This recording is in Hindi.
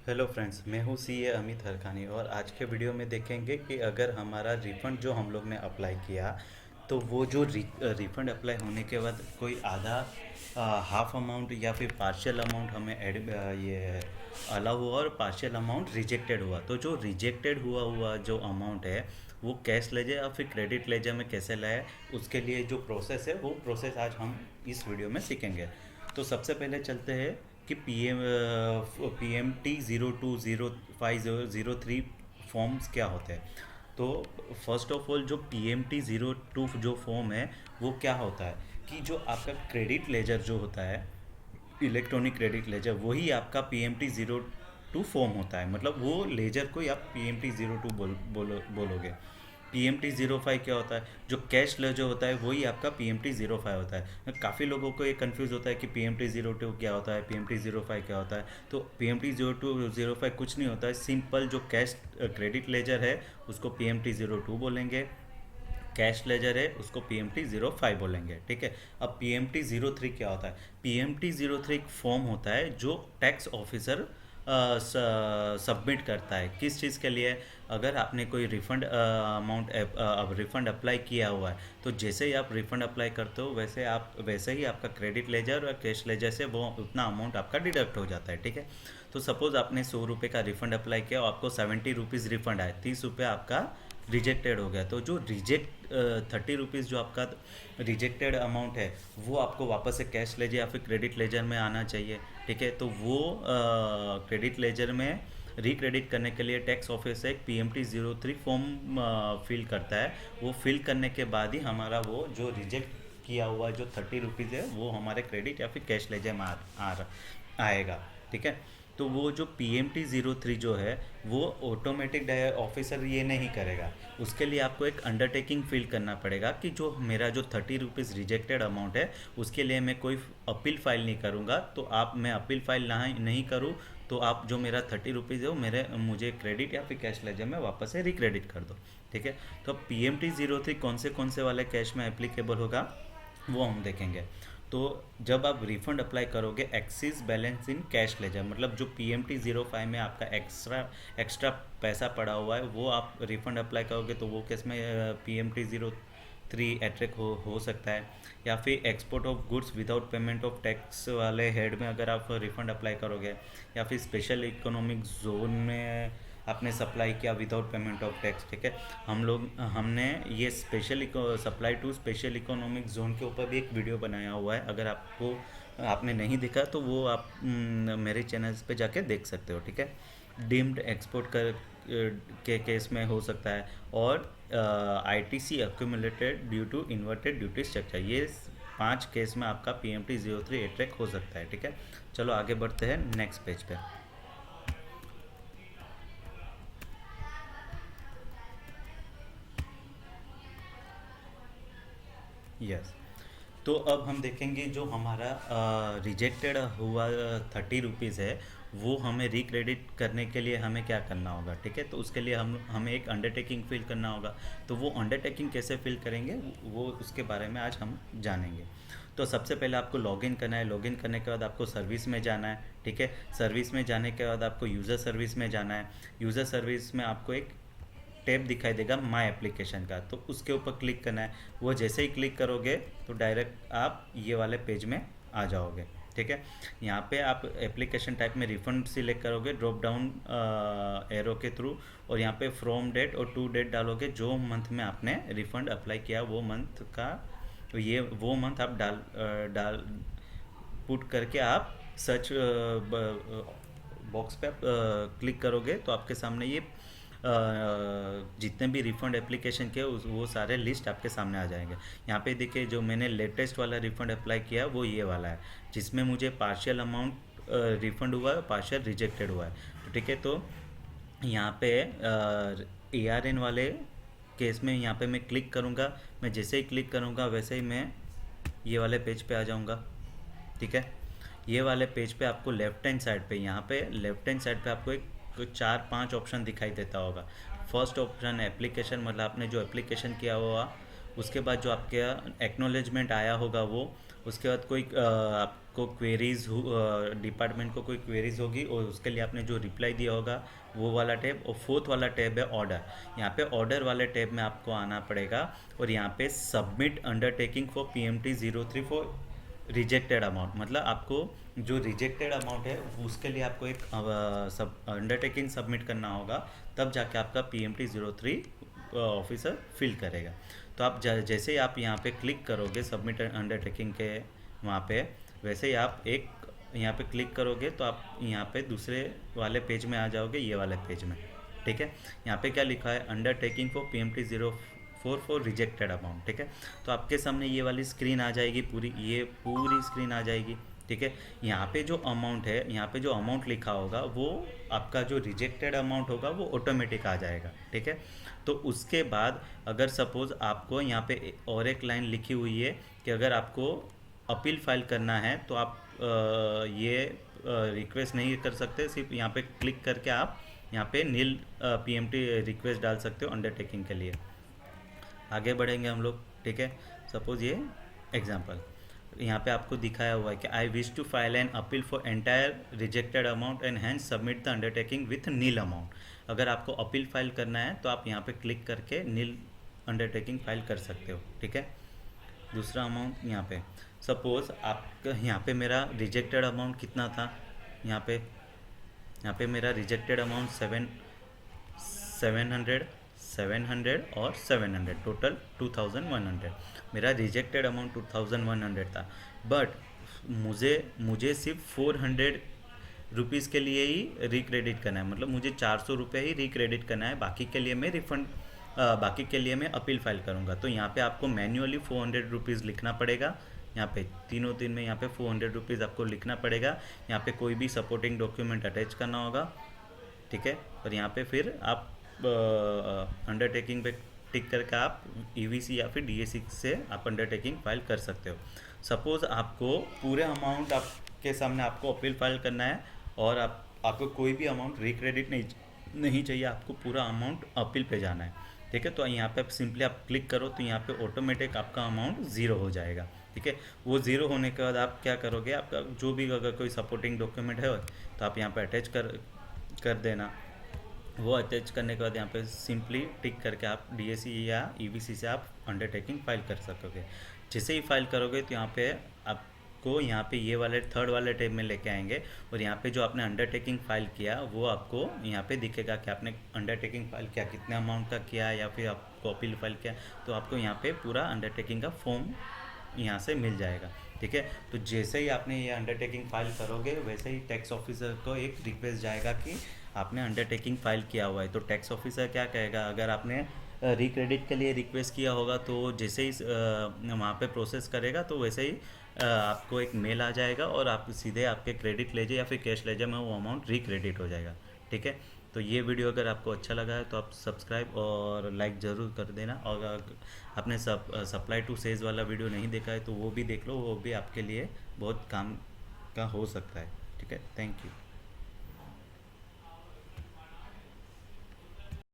हेलो फ्रेंड्स, मैं हूँ सीए अमित हरखानी और आज के वीडियो में देखेंगे कि अगर हमारा रिफ़ंड जो हम लोग ने अप्लाई किया तो वो जो रिफ़ंड अप्लाई होने के बाद कोई आधा हाफ अमाउंट या फिर पार्शियल अमाउंट हमें ये अलाउ हुआ और पार्शियल अमाउंट रिजेक्टेड हुआ। तो जो रिजेक्टेड हुआ हुआ जो अमाउंट है वो कैश लेजर या फिर क्रेडिट लेजर में कैसे लाए, उसके लिए जो प्रोसेस है वो प्रोसेस आज हम इस वीडियो में सीखेंगे। तो सबसे पहले चलते हैं कि PMT 02 05 0 03 फॉर्म्स क्या होते हैं। तो फर्स्ट ऑफ ऑल जो PMT 02 जो फॉर्म है वो क्या होता है कि जो आपका क्रेडिट लेजर जो होता है, इलेक्ट्रॉनिक क्रेडिट लेजर, वही आपका PMT 02 फॉर्म होता है। मतलब वो लेजर को ही आप PMT 02 बोलोगे। PMT 05 क्या होता है, जो कैश लेजर होता है वही आपका PMT 05 होता है। काफ़ी लोगों को ये कंफ्यूज होता है कि PMT 02 क्या होता है, PMT 05 क्या होता है। तो PMT 02 05 कुछ नहीं होता है, सिंपल जो कैश क्रेडिट लेजर है उसको PMT 02 बोलेंगे, कैश लेजर है उसको PMT 05 बोलेंगे। ठीक है। अब PMT 03 क्या होता है? PMT 03 एक फॉर्म होता है जो टैक्स ऑफिसर सबमिट करता है। किस चीज़ के लिए? अगर आपने कोई रिफंड अमाउंट अब रिफंड अप्लाई किया हुआ है तो जैसे ही आप रिफंड अप्लाई करते हो वैसे ही आपका क्रेडिट लेजर और कैश लेजर से वो उतना अमाउंट आपका डिडक्ट हो जाता है। ठीक है। तो सपोज़ आपने 100 रुपये का रिफंड अप्लाई किया और आपको 70 रुपीज़ रिफंड आए, 30 रुपये आपका रिजेक्टेड हो गया। तो जो 30 रुपीज़ जो आपका रिजेक्टेड अमाउंट है वो आपको वापस से कैश लेजर या फिर क्रेडिट लेजर में आना चाहिए। ठीक है। तो वो क्रेडिट लेजर में रिक्रेडिट करने के लिए टैक्स ऑफिस एक PMT 03 फॉर्म फिल करता है। वो फिल करने के बाद ही हमारा वो जो रिजेक्ट किया हुआ जो 30 रुपीज़ है वो हमारे क्रेडिट या फिर कैश लेजर में आएगा। ठीक है। तो वो जो PMT 03 जो है वो ऑटोमेटिक ऑफिसर ये नहीं करेगा। उसके लिए आपको एक अंडरटेकिंग फिल करना पड़ेगा कि जो मेरा जो 30 रुपीज़ रिजेक्टेड अमाउंट है उसके लिए मैं कोई अपील फाइल नहीं करूँगा। तो आप मैं अपील फाइल नहीं करूँ तो आप जो मेरा 30 रुपीज़ है वो मुझे क्रेडिट या फिर कैश लेजर में वापस से रिक्रेडिट कर दो। ठीक है। तो PMT 03 कौन से वाले कैश में एप्लीकेबल होगा वो हम देखेंगे। तो जब आप रिफंड अप्लाई करोगे axis balance in cash ledger, मतलब जो PMT 05 में आपका एक्स्ट्रा पैसा पड़ा हुआ है वो आप रिफंड अप्लाई करोगे तो वो केस में PMT 03 अट्रैक्ट हो सकता है। या फिर export of goods without payment of tax वाले हेड में अगर आप रिफंड अप्लाई करोगे, या फिर स्पेशल इकोनॉमिक जोन में आपने सप्लाई किया विदाउट पेमेंट ऑफ टैक्स। ठीक है। हमने ये supply to special economic zone के ऊपर भी एक वीडियो बनाया हुआ है। अगर आपने नहीं देखा तो वो आप मेरे चैनल पे जाके देख सकते हो। ठीक है। डीम्ड एक्सपोर्ट के केस में हो सकता है, और ITC accumulated due to inverted duty structure, ये 5 केस में आपका PMT 03 अट्रैक्ट हो सकता है। ठीक है। चलो आगे बढ़ते हैं नेक्स्ट पेज पे। यस। तो अब हम देखेंगे जो हमारा रिजेक्टेड हुआ 30 रुपीज़ है वो हमें रिक्रेडिट करने के लिए हमें क्या करना होगा। ठीक है। तो उसके लिए हमें एक अंडरटेकिंग फिल करना होगा। तो वो अंडरटेकिंग कैसे फिल करेंगे वो उसके बारे में आज हम जानेंगे। तो सबसे पहले आपको लॉगिन करना है। लॉगिन करने के बाद आपको सर्विस में जाना है। ठीक है। सर्विस में जाने के बाद आपको यूज़र सर्विस में जाना है। यूज़र सर्विस में आपको एक टैब दिखाई देगा माय एप्लीकेशन का, तो उसके ऊपर क्लिक करना है। वो जैसे ही क्लिक करोगे तो डायरेक्ट आप ये वाले पेज में आ जाओगे। ठीक है। यहाँ पे आप एप्लीकेशन टाइप में रिफंड सिलेक्ट करोगे ड्रॉप डाउन एरो के थ्रू, और यहाँ पे फ्रॉम डेट और टू डेट डालोगे। जो मंथ में आपने रिफंड अप्लाई किया वो मंथ का, तो ये वो मंथ आप डाल पुट करके आप सर्च बॉक्स पे आप क्लिक करोगे तो आपके सामने ये जितने भी रिफ़ंड एप्लीकेशन के वो सारे लिस्ट आपके सामने आ जाएंगे। यहाँ पे देखिए जो मैंने लेटेस्ट वाला रिफ़ंड अप्लाई किया वो ये वाला है, जिसमें मुझे पार्शियल अमाउंट रिफ़ंड हुआ है, पार्शियल रिजेक्टेड हुआ है। तो ठीक है। तो यहाँ पे ARN वाले केस में यहाँ पे मैं क्लिक करूँगा। मैं जैसे ही क्लिक करूँगा वैसे ही मैं ये वाले पेज पे आ जाऊँगा। ठीक है। ये वाले पेज पे आपको लेफ्ट हैंड साइड पे, यहाँ पे लेफ्ट हैंड साइड पे आपको एक 4-5 ऑप्शन दिखाई देता होगा। फर्स्ट ऑप्शन एप्लीकेशन, मतलब आपने जो एप्लीकेशन किया हुआ, उसके बाद जो आपके एक्नॉलेजमेंट आया होगा वो, उसके बाद कोई आपको क्वेरीज डिपार्टमेंट को कोई क्वेरीज होगी और उसके लिए आपने जो रिप्लाई दिया होगा वो वाला टैब, और फोर्थ वाला टैब है ऑर्डर। यहाँ पे ऑर्डर वाले टैब में आपको आना पड़ेगा और यहाँ पे submit undertaking for PMT03 for rejected amount, मतलब आपको जो रिजेक्टेड अमाउंट है उसके लिए आपको एक सब अंडरटेकिंग सबमिट करना होगा, तब जाके आपका PMT03 ऑफिसर फिल करेगा। तो आप जैसे ही आप यहाँ पे क्लिक करोगे सबमिट अंडरटेकिंग के वहाँ पे, वैसे ही आप एक यहाँ पे क्लिक करोगे तो आप यहाँ पे दूसरे वाले पेज में आ जाओगे, ये वाले पेज में। ठीक है, यहाँ पे क्या लिखा है, undertaking for PMT04 for rejected amount. ठीक है, तो आपके सामने ये वाली स्क्रीन आ जाएगी पूरी, ये पूरी स्क्रीन आ जाएगी। ठीक है, यहाँ पे जो अमाउंट है, यहाँ पे जो अमाउंट लिखा होगा वो आपका जो रिजेक्टेड अमाउंट होगा वो ऑटोमेटिक आ जाएगा। ठीक है, तो उसके बाद अगर सपोज़ आपको यहाँ पे और एक लाइन लिखी हुई है कि अगर आपको अपील फाइल करना है तो आप ये रिक्वेस्ट नहीं कर सकते, सिर्फ यहाँ पे क्लिक करके आप यहाँ पे नील PMT रिक्वेस्ट डाल सकते हो अंडरटेकिंग के लिए। आगे बढ़ेंगे हम लोग। ठीक है, सपोज ये एग्जांपल यहाँ पे आपको दिखाया हुआ है कि I wish to file an appeal for entire rejected amount and hence submit the undertaking with nil amount. अगर आपको अपील फाइल करना है तो आप यहाँ पे क्लिक करके नील अंडरटेकिंग फाइल कर सकते हो। ठीक है, दूसरा अमाउंट यहाँ पे सपोज आप यहाँ पे मेरा रिजेक्टेड अमाउंट कितना था, यहाँ पे मेरा रिजेक्टेड अमाउंट 700 और 700 टोटल 2100, मेरा रिजेक्टेड अमाउंट 2100 था। बट मुझे सिर्फ 400 रुपीज़ के लिए ही रिक्रेडिट करना है, मतलब मुझे 400 रुपये ही रिक्रेडिट करना है, बाकी के लिए मैं रिफ़ंड बाकी के लिए मैं अपील फाइल करूँगा। तो यहाँ पे आपको मैन्युअली 400 रुपीज़ लिखना पड़ेगा। यहाँ पे तीनों दिन में यहाँ पे 400 रुपीज़ आपको लिखना पड़ेगा। यहाँ पे कोई भी सपोर्टिंग डॉक्यूमेंट अटैच करना होगा। ठीक है, और यहाँ पे फिर आप अंडरटेकिंग पे टिक करके आप EVC या फिर DAC से आप अंडरटेकिंग फाइल कर सकते हो। सपोज़ आपको पूरे अमाउंट आपके सामने आपको अपील फाइल करना है और आपको कोई भी अमाउंट रिक्रेडिट नहीं चाहिए, आपको पूरा अमाउंट अपील पे जाना है। ठीक है, तो यहाँ पे सिंपली आप क्लिक करो तो यहाँ पे ऑटोमेटिक आपका अमाउंट ज़ीरो हो जाएगा। ठीक है, वो ज़ीरो होने के बाद आप क्या करोगे, आपका जो भी अगर कोई सपोर्टिंग डॉक्यूमेंट है तो आप यहाँ पे अटैच कर देना। वो अटैच करने के बाद यहाँ पे सिंपली टिक करके आप DAC या EVC से आप अंडरटेकिंग फाइल कर सकोगे। जैसे ही फाइल करोगे तो यहाँ पे आपको यहाँ पे ये वाले थर्ड वाले टैब में लेके आएंगे और यहाँ पे जो आपने अंडरटेकिंग फाइल किया वो आपको यहाँ पे दिखेगा कि आपने अंडरटेकिंग फाइल किया कितने अमाउंट का किया या फिर आपको अपील फाइल किया, तो आपको यहाँ पे पूरा अंडरटेकिंग का फॉर्म यहाँ से मिल जाएगा। ठीक है, तो जैसे ही आपने ये अंडरटेकिंग फाइल करोगे वैसे ही टैक्स ऑफिसर को एक रिक्वेस्ट जाएगा कि आपने अंडरटेकिंग फाइल किया हुआ है। तो टैक्स ऑफिसर क्या कहेगा, अगर आपने रिक्रेडिट के लिए रिक्वेस्ट किया होगा तो जैसे ही वहाँ पे प्रोसेस करेगा तो वैसे ही आपको एक मेल आ जाएगा और आप सीधे आपके क्रेडिट लेजर या फिर कैश लेजर में वो अमाउंट रिक्रेडिट हो जाएगा। ठीक है, तो ये वीडियो अगर आपको अच्छा लगा है तो आप सब्सक्राइब और लाइक ज़रूर कर देना, और अगर आपने सप्लाई टू सेज वाला वीडियो नहीं देखा है तो वो भी देख लो, वो भी आपके लिए बहुत काम का हो सकता है। ठीक है, थैंक यू।